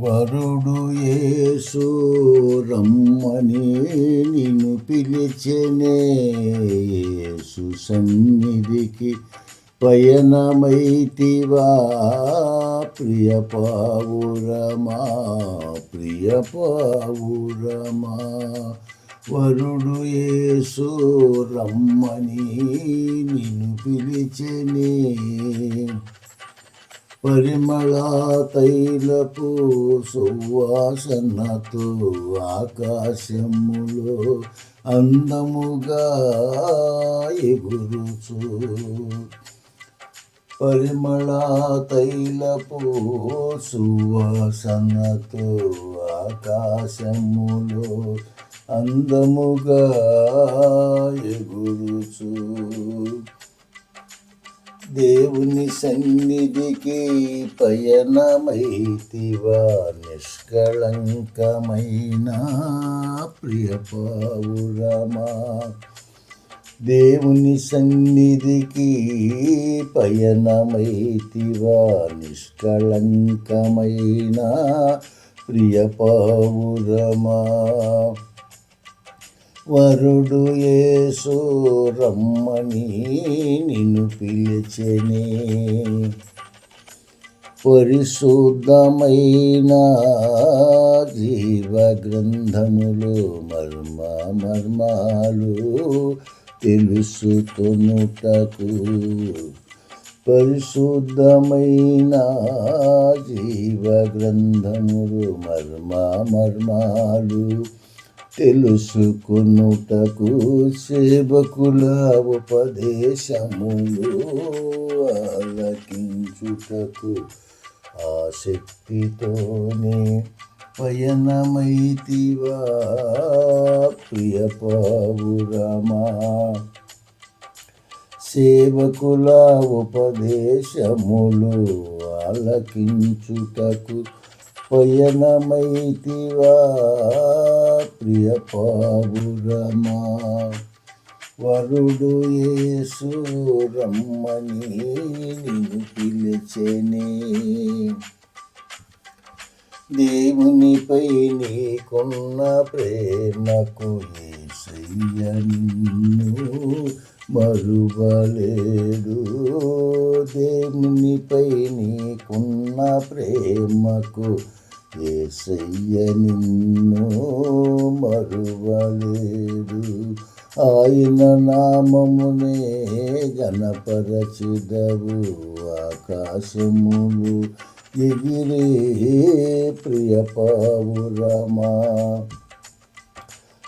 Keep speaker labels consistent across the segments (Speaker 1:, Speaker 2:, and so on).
Speaker 1: వరుడు యేసు రమ్మని నిన్ను పిలిచెనే, యేసు సన్నిధికి పయనమైతివా ప్రియ పావురమా, ప్రియ పావురమా. వరుడు యేసు రమ్మని నిన్ను పిలిచెనే, పరిమళ తైలపు సువాసనతో ఆకాశములో అందముగా ఎగురుచు. పరిమళ తైలపు సువాసనతో ఆకాశములో అందముగా ఎగురుచు. దేవుని సన్నిధికి పయనమైతివా నిష్కళంకమైన ప్రియ పావురమా. దేవుని సన్నిధికి పయనమైతివా నిష్కళంకమైన ప్రియ పావురమా. వరుడు యేసు రమ్మని నిన్ను పిలిచెనే, పరిశుద్ధమైన జీవ గ్రంథములు మర్మాలు తెలుసుకొనుటకు. పరిశుద్ధమైన జీవ గ్రంథములు మర్మాలు తెలుసుకొనుటకు, సేవకుల ఉపదేశములు ఆలకించుటకు ఆసక్తితోనే పయనమైతివా ప్రియ పావురమా. సేవకుల ఉపదేశములు ఆలకించుటకు పయనమైతివా ప్రియ పావురమా. వరుడు యేసు రమ్మని నిన్ను పిలిచెనే, దేవునిపై నీకున్న ప్రేమకు యేసయ్య నిన్ను మరువలేడు. దేవునిపై నీకున్న ప్రేమకు యేసయ్య నిన్ను మరువలేడు. ఆయన నామమునే గణపరచెదవు, ఆకాశములు ఎగిరే ప్రియ పావురమా.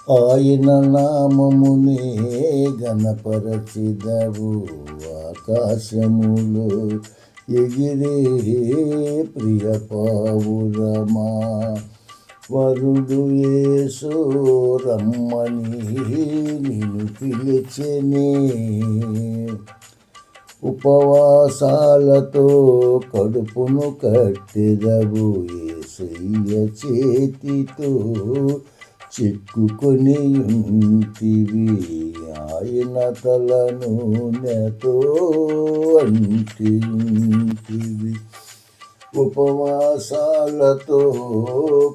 Speaker 1: ఆయన నామమునే గణపరచెదవు, ఆకాశములు ఎగిరే ప్రియ పావురమా. వరుడు యేసు రమ్మని నిన్ను పిలిచెనే, ఉపవాసాలతో కడుపును కట్టెదవు, యేసయ్య చేతితో చిక్కుకొని ఉంటివి, ఆయన తలను నెతో అంటి ఉంటివి. ఉపవాసాలతో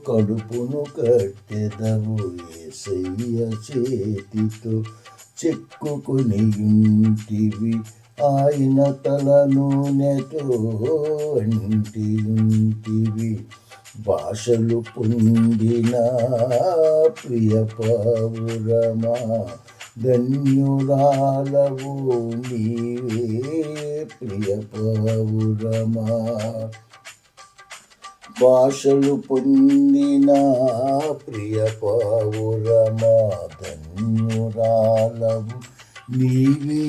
Speaker 1: కడుపును కట్టెదవు, యేసయ్య చేతితో చిక్కుకొని ఉంటివి, ఆయన తలను నెతో అంటి ఉంటివి. భాషలు పొందిన ప్రియ పావురమా, ధన్యురాలవు నీవే ప్రియ పావురమా. భాషలు పొందిన ప్రియ పావురమా, ధన్యురాలవు నీవే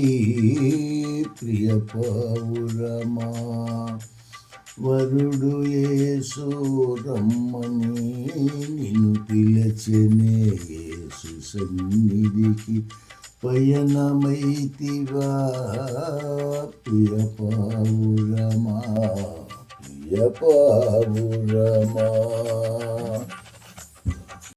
Speaker 1: ప్రియ పావురమా. వరుడు యేసు రమ్మని నిన్ను పిలిచెనే, యేసు సన్నిధికి పయనమైతివా ప్రియ పావురమా, ప్రియ పావురమా.